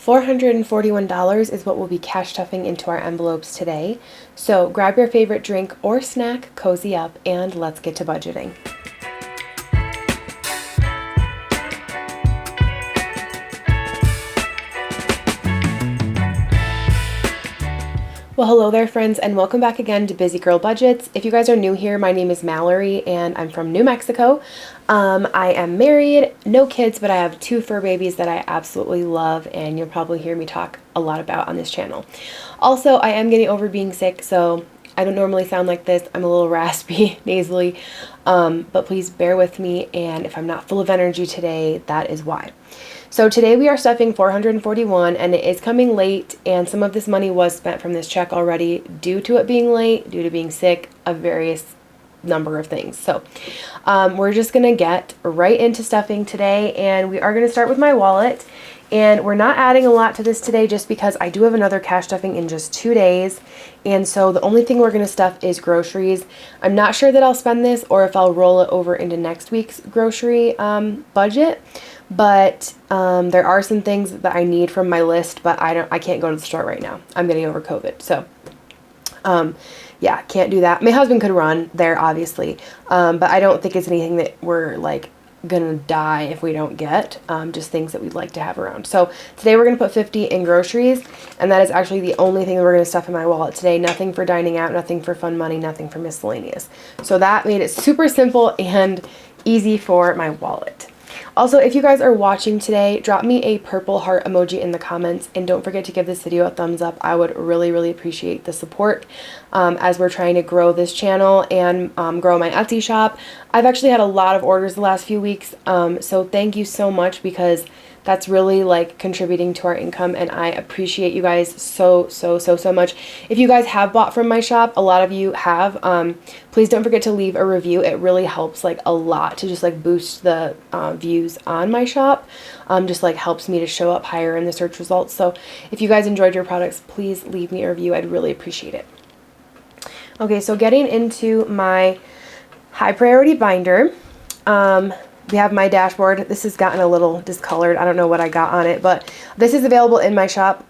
$441 is what we'll be cash stuffing into our envelopes today. So grab your favorite drink or snack, cozy up, and let's get to budgeting. Well, hello there, friends, and welcome back again to Busy Girl Budgets. If you guys are new here, my name is Mallory, and I'm from New Mexico. I am married, no kids, but I have 2 fur babies that I absolutely love, and you'll probably hear me talk a lot about on this channel. Also, I am getting over being sick, so I don't normally sound like this. I'm a little raspy, nasally, but please bear with me, and if I'm not full of energy today, that is why. So today we are stuffing $441, and it is coming late, and some of this money was spent from this check already due to it being late, due to being sick, a various number of things. So we're just going to get right into stuffing today, and we are going to start with my wallet. And we're not adding a lot to this today just because I do have another cash stuffing in just 2 days. And so the only thing we're going to stuff is groceries. I'm not sure that I'll spend this or if I'll roll it over into next week's grocery budget. But there are some things that I need from my list, but I can't go to the store right now. I'm getting over COVID. So yeah, can't do that. My husband could run there, obviously. But I don't think it's anything that we're like gonna die if we don't get, just things that we'd like to have around. So today we're gonna put 50 in groceries, and that is actually the only thing that we're gonna stuff in my wallet today. Nothing for dining out, nothing for fun money, nothing for miscellaneous. So that made it super simple and easy for my wallet. Also, if you guys are watching today, drop me a purple heart emoji in the comments, and don't forget to give this video a thumbs up. I would really appreciate the support as we're trying to grow this channel and grow my Etsy shop. I've actually had a lot of orders the last few weeks, so thank you so much, because that's really like contributing to our income, and I appreciate you guys so much. If you guys have bought from my shop, a lot of you have, please don't forget to leave a review. It really helps like a lot to just like boost the views on my shop. Just like helps me to show up higher in the search results. So if you guys enjoyed your products, please leave me a review. I'd really appreciate it. Okay, so getting into my high priority binder, we have my dashboard. This has gotten a little discolored. I don't know what I got on it, but this is available in my shop,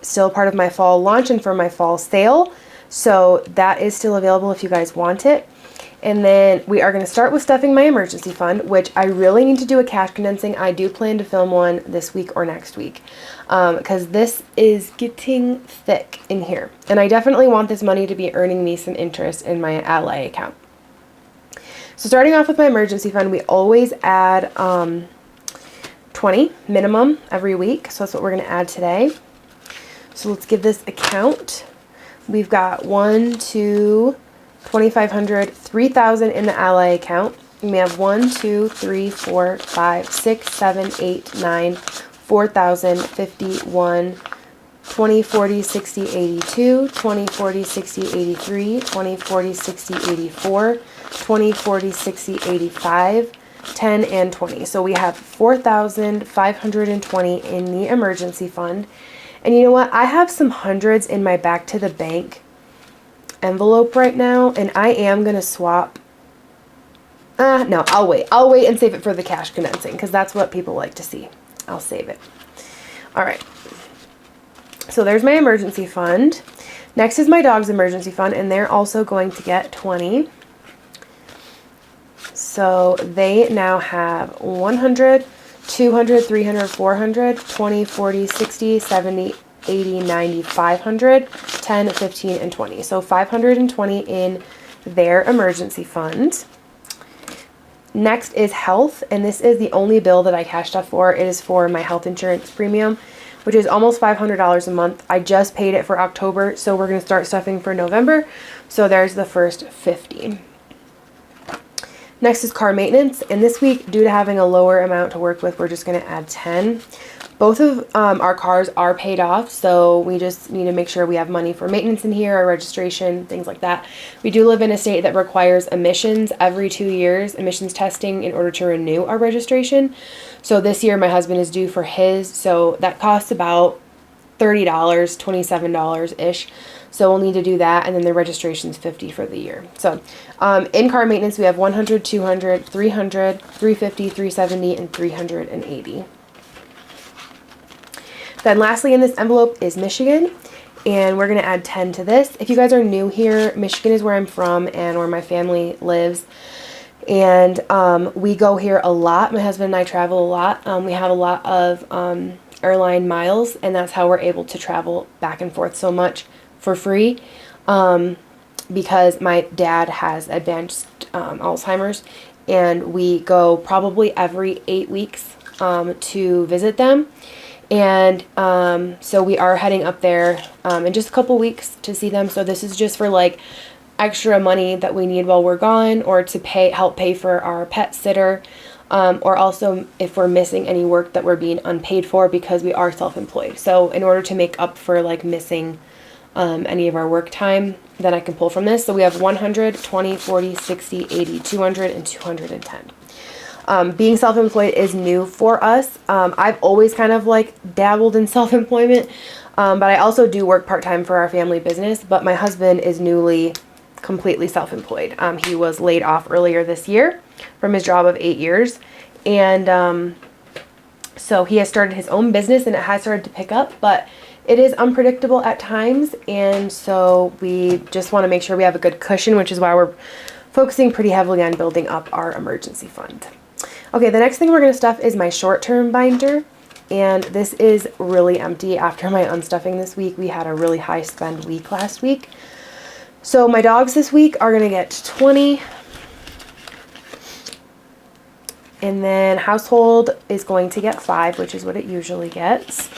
still part of my fall launch and for my fall sale. So that is still available if you guys want it. And then we are going to start with stuffing my emergency fund, which I really need to do a cash condensing. I do plan to film one this week or next week, because this is getting thick in here. And I definitely want this money to be earning me some interest in my Ally account. So starting off with my emergency fund, we always add 20 minimum every week. So that's what we're going to add today. So let's give this a count. We've got 1, 2, 2,500, 3,000 in the Ally account. We have 1, 2, 3, 4, 5, 6, 7, 8, 9, 4,000, 51, 20, 40, 60, 82, 20, 40, 60, 83, 20, 40, 60, 84, 20, 40, 60, 85, 10, and 20. So we have 4,520 in the emergency fund. And you know what? I have some hundreds in my back to the bank envelope right now, and I am going to swap. No, I'll wait. I'll wait and save it for the cash condensing, because that's what people like to see. I'll save it. All right. So there's my emergency fund. Next is my dog's emergency fund, and they're also going to get 20. So they now have 100, 200, 300, 400, 20, 40, 60, 70, 80, 90, 500, 10, 15, and 20. So 520 in their emergency fund. Next is health, and this is the only bill that I cashed up for. It is for my health insurance premium, which is almost $500 a month. I just paid it for October, so we're going to start stuffing for November. So there's the first 50. Next is car maintenance, and this week, due to having a lower amount to work with, we're just going to add 10. Both of our cars are paid off, so we just need to make sure we have money for maintenance in here, our registration, things like that. We do live in a state that requires emissions every 2 years, emissions testing, in order to renew our registration. So this year my husband is due for his, so that costs about $30, $27-ish. So we'll need to do that, and then the registration's $50 for the year. So in car maintenance, we have 100, 200, 300, 350, 370, and 380. Then lastly in this envelope is Michigan, and we're going to add 10 to this. If you guys are new here, Michigan is where I'm from and where my family lives. And we go here a lot. My husband and I travel a lot. We have a lot of airline miles, and that's how we're able to travel back and forth so much for free, because my dad has advanced Alzheimer's, and we go probably every 8 weeks to visit them. And so we are heading up there in just a couple weeks to see them. So this is just for like extra money that we need while we're gone, or to help pay for our pet sitter, or also if we're missing any work that we're being unpaid for, because we are self-employed. So in order to make up for like missing any of our work time, then I can pull from this. So we have 100, 20, 40, 60, 80, 200, and 210. Being self-employed is new for us. I've always kind of like dabbled in self-employment, but I also do work part-time for our family business. But my husband is newly completely self-employed. He was laid off earlier this year from his job of 8 years. And so he has started his own business, and it has started to pick up, but it is unpredictable at times. And so we just want to make sure we have a good cushion, which is why we're focusing pretty heavily on building up our emergency fund. Okay, the next thing we're going to stuff is my short-term binder, and this is really empty after my unstuffing this week. We had a really high spend week last week. So my dogs this week are going to get 20, and then household is going to get 5, which is what it usually gets.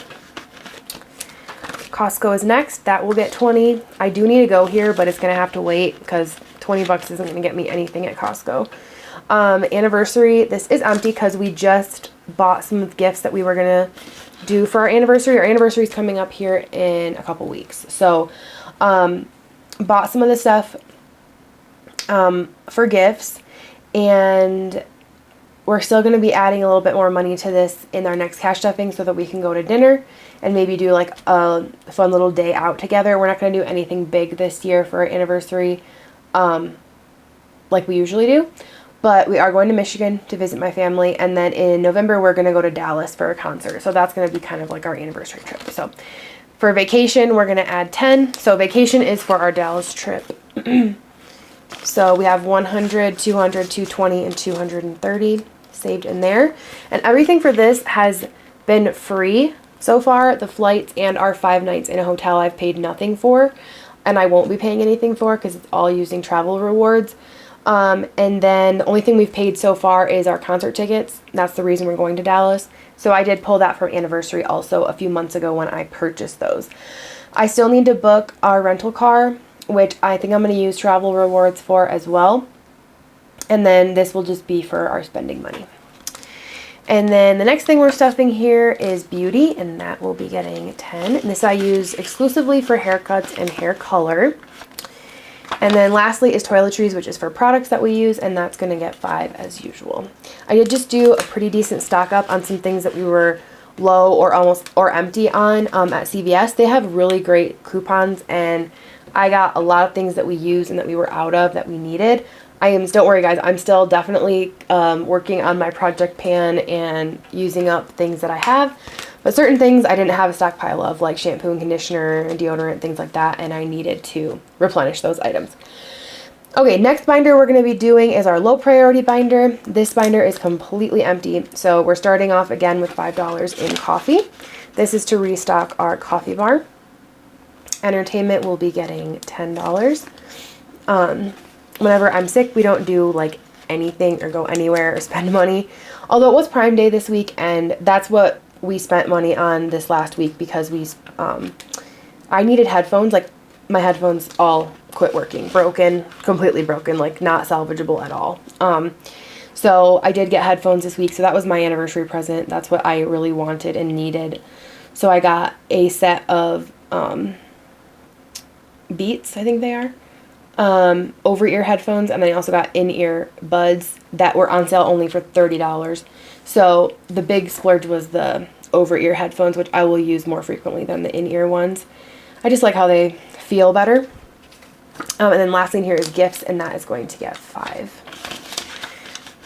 Costco is next. That will get 20. I do need to go here, but it's going to have to wait because 20 bucks isn't going to get me anything at Costco. Anniversary, this is empty because we just bought some gifts that we were going to do for our anniversary. Our anniversary is coming up here in a couple weeks. So, bought some of the stuff for gifts, and we're still going to be adding a little bit more money to this in our next cash stuffing so that we can go to dinner and maybe do like a fun little day out together. We're not going to do anything big this year for our anniversary like we usually do, but we are going to Michigan to visit my family, and then in November we're going to go to Dallas for a concert. So that's going to be kind of like our anniversary trip. So for vacation, we're going to add 10. So vacation is for our Dallas trip. So we have 100, 200, 220, and 230 saved in there. And everything for this has been free so far. The flights and our 5 nights in a hotel I've paid nothing for, and I won't be paying anything for because it's all using travel rewards. And then the only thing we've paid so far is our concert tickets. That's the reason we're going to Dallas. So I did pull that from anniversary also a few months ago when I purchased those. I still need to book our rental car, which I think I'm going to use travel rewards for as well. And then this will just be for our spending money. And then the next thing we're stuffing here is beauty, and that will be getting 10. And this I use exclusively for haircuts and hair color. And then lastly is toiletries, which is for products that we use, and that's going to get 5 as usual. I did just do a pretty decent stock up on some things that we were low or empty on at CVS. They have really great coupons, and I got a lot of things that we use and that we were out of that we needed. Don't worry guys, I'm still definitely working on my project pan and using up things that I have. But certain things I didn't have a stockpile of, like shampoo and conditioner and deodorant, things like that, and I needed to replenish those items. Okay, next binder we're going to be doing is our low priority binder. This binder is completely empty, so we're starting off again with $5 in coffee. This is to restock our coffee bar. Entertainment will be getting $10. Whenever I'm sick, we don't do like anything or go anywhere or spend money. Although it was Prime Day this week, and that's what we spent money on this last week because I needed headphones. Like my headphones all quit working, completely broken, like not salvageable at all. So I did get headphones this week. So that was my anniversary present. That's what I really wanted and needed. So I got a set of Beats, I think they are, over-ear headphones, and then I also got in-ear buds that were on sale only for $30. So the big splurge was the over-ear headphones, which I will use more frequently than the in-ear ones. I just like how they feel better. And then lastly in here is gifts, and that is going to get 5.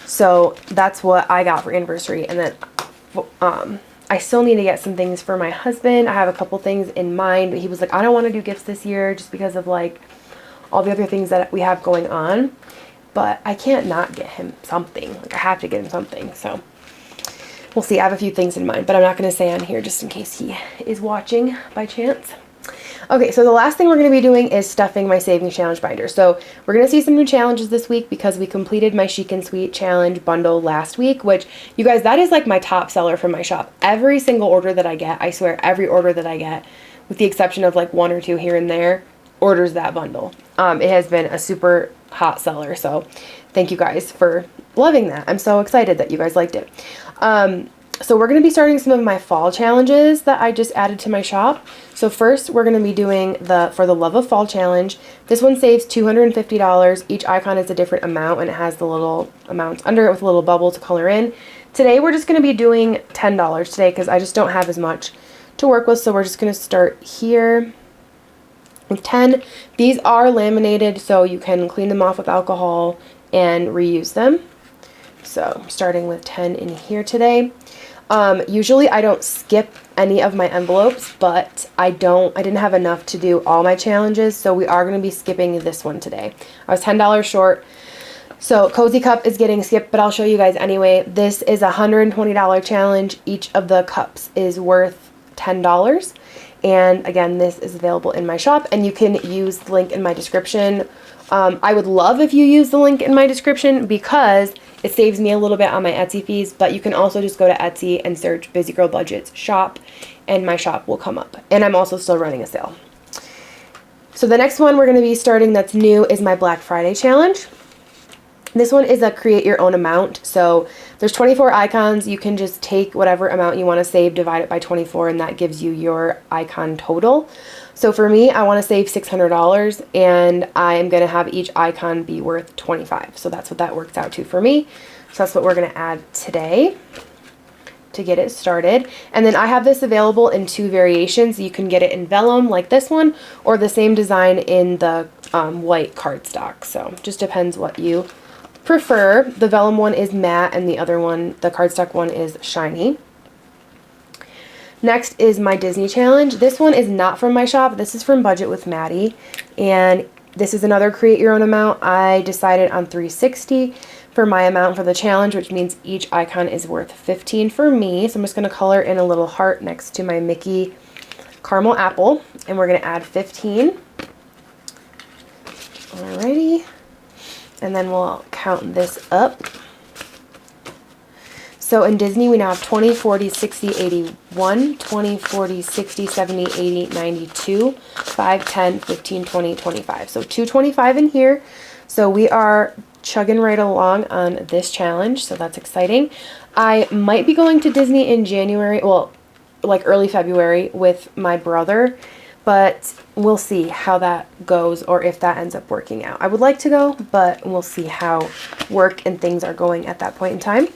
So that's what I got for anniversary. And then I still need to get some things for my husband. I have a couple things in mind, but he was like, I don't want to do gifts this year just because of like all the other things that we have going on. But I can't not get him something. Like I have to get him something. So we'll see. I have a few things in mind, but I'm not going to say on here just in case he is watching by chance. Okay, so the last thing we're going to be doing is stuffing my savings challenge binder. So we're going to see some new challenges this week because we completed my Chic and Sweet challenge bundle last week, which you guys, that is like my top seller from my shop. Every single order that I get, I swear every order that I get, with the exception of like 1 or 2 here and there, orders that bundle. It has been a super hot seller. So thank you guys for loving that. I'm so excited that you guys liked it. So we're going to be starting some of my fall challenges that I just added to my shop. So first we're going to be doing For the Love of Fall challenge. This one saves $250. Each icon is a different amount and it has the little amounts under it with a little bubble to color in. Today we're just going to be doing $10 today because I just don't have as much to work with. So we're just going to start here with 10. These are laminated so you can clean them off with alcohol and reuse them. So starting with 10 in here today. Usually I don't skip any of my envelopes, but I didn't have enough to do all my challenges, so we are going to be skipping this one today. I was $10 short, so Cozy Cup is getting skipped, but I'll show you guys anyway. This is a $120 challenge. Each of the cups is worth $10, and again, this is available in my shop, and you can use the link in my description. I would love if you use the link in my description because it saves me a little bit on my Etsy fees, but you can also just go to Etsy and search Busy Girl Budgets shop and my shop will come up. And I'm also still running a sale. So the next one we're going to be starting that's new is my Black Friday challenge. This one is a create your own amount. So there's 24 icons. You can just take whatever amount you want to save, divide it by 24, and that gives you your icon total. So for me, I want to save $600 and I am going to have each icon be worth $25. So that's what that works out to for me. So that's what we're going to add today to get it started. And then I have this available in 2 variations. You can get it in vellum like this one or the same design in the white cardstock. So just depends what you prefer. The vellum one is matte and the other one, the cardstock one, is shiny. Next is my Disney challenge. This one is not from my shop. This is from Budget with Maddie. And this is another create your own amount. I decided on $360 for my amount for the challenge, which means each icon is worth $15 for me. So I'm just going to color in a little heart next to my Mickey caramel apple. And we're going to add 15. Alrighty. And then we'll count this up. So in Disney, we now have 20, 40, 60, 81, 20, 40, 60, 70, 80, 92, 5, 10, 15, 20, 25. So 225 in here. So we are chugging right along on this challenge. So that's exciting. I might be going to Disney in January, well, like early February with my brother, but we'll see how that goes or if that ends up working out. I would like to go, but we'll see how work and things are going at that point in time.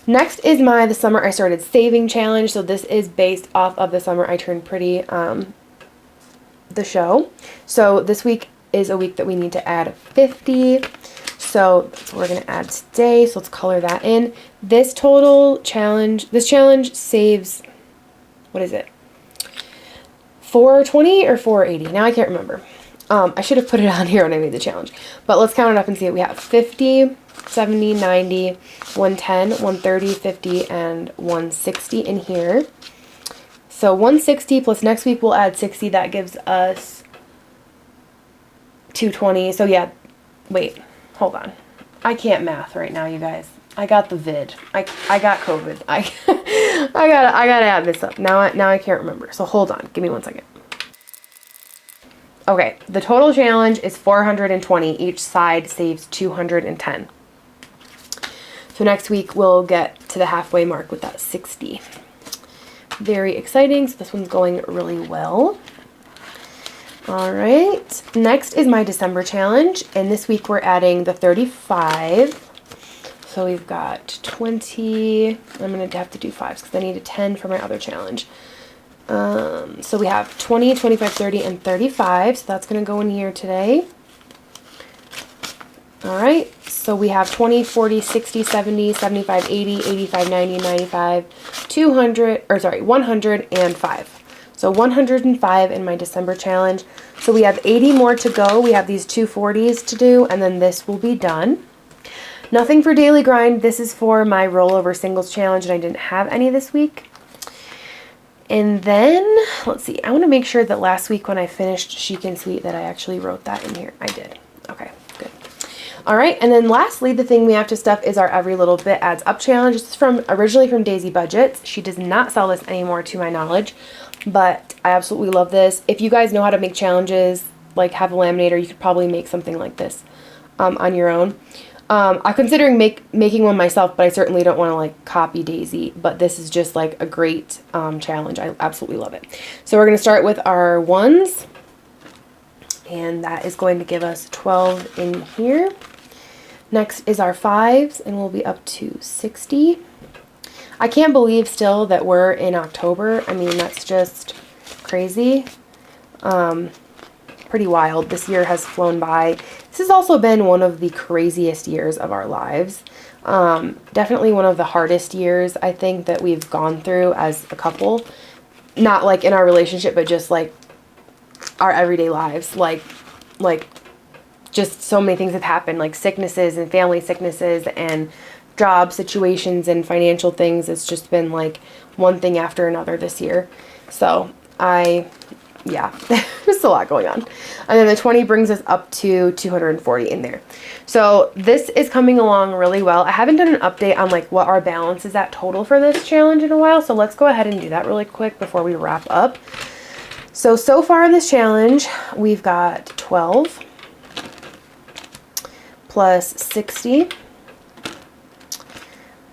Next is the Summer I Started Saving challenge. So this is based off of the Summer I Turned Pretty, the show. So this week is a week that we need to add 50. So that's what we're going to add today. So let's color that in. This challenge saves, what is it? 420 or 480? Now I can't remember. I should have put it on here when I made the challenge. But let's count it up and see what we have. 50, 70, 90, 110, 130, 50, and 160 in here. So 160 plus next week we'll add 60. That gives us 220. So yeah, wait, hold on. I can't math right now, you guys. I got the vid. I got COVID. I gotta add this up. Now I can't remember. So hold on. Give me 1 second. Okay, the total challenge is 420. Each side saves 210. So next week we'll get to the halfway mark with that 60. Very exciting. So this one's going really well. All right, next is my December challenge, and this week we're adding the 35. So we've got 20. I'm going to have to do 5s because I need a 10 for my other challenge. So we have 20, 25, 30, and 35. So that's going to go in here today. All right, so we have 20, 40, 60, 70, 75, 80, 85, 90, 95, 200, or sorry, 105. So 105 in my December challenge. So we have 80 more to go. We have these 240s to do, and then this will be done. Nothing for daily grind. This is for my rollover singles challenge, and I didn't have any this week. And then, let's see, I want to make sure that last week when I finished Chic and Sweet that I actually wrote that in here. I did. Okay, good. All right, and then lastly, the thing we have to stuff is our Every Little Bit Adds Up challenge. This is originally from BusyGirlBudgets. She does not sell this anymore to my knowledge, but I absolutely love this. If you guys know how to make challenges, like have a laminator, you could probably make something like this on your own. I'm considering making one myself, but I certainly don't want to like copy Daisy, but this is just like a great challenge. I absolutely love it. So we're going to start with our ones, and that is going to give us 12 in here. Next is our fives, and we'll be up to 60. I can't believe still that we're in October. I mean, that's just crazy. Pretty wild. This year has flown by. This has also been one of the craziest years of our lives. Definitely one of the hardest years I think that we've gone through as a couple. Not like in our relationship, but just like our everyday lives. Like just so many things have happened, like sicknesses and family sicknesses and job situations and financial things. It's just been like one thing after another this year. So yeah, there's a lot going on. And then the 20 brings us up to 240 in there. So this is coming along really well. I haven't done an update on like what our balance is at total for this challenge in a while. So let's go ahead and do that really quick before we wrap up. So far in this challenge, we've got 12 plus 60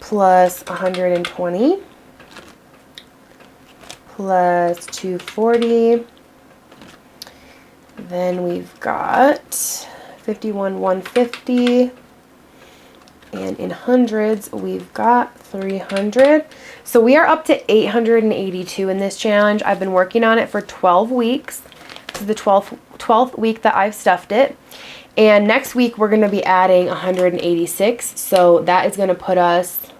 plus 120 plus 240. Then we've got 51, 150, and in hundreds, we've got 300. So we are up to 882 in this challenge. I've been working on it for 12 weeks. This is the 12th week that I've stuffed it. And next week, we're going to be adding 186. So that is going to put us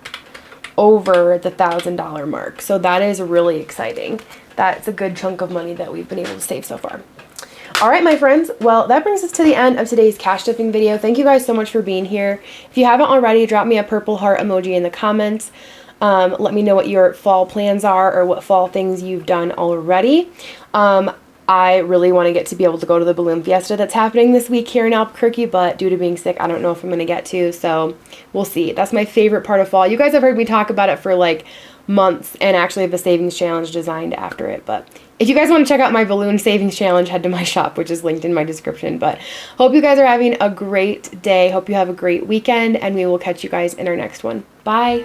over the $1,000 mark. So that is really exciting. That's a good chunk of money that we've been able to save so far. All right, my friends. Well, that brings us to the end of today's cash stuffing video. Thank you guys so much for being here. If you haven't already, drop me a purple heart emoji in the comments. Let me know what your fall plans are or what fall things you've done already. I really want to get to be able to go to the balloon fiesta that's happening this week here in Albuquerque, but due to being sick, I don't know if I'm going to get to, so we'll see. That's my favorite part of fall. You guys have heard me talk about it for like months, and actually have a savings challenge designed after it, but if you guys want to check out my balloon savings challenge, head to my shop, which is linked in my description. But hope you guys are having a great day. Hope you have a great weekend, and we will catch you guys in our next one. Bye.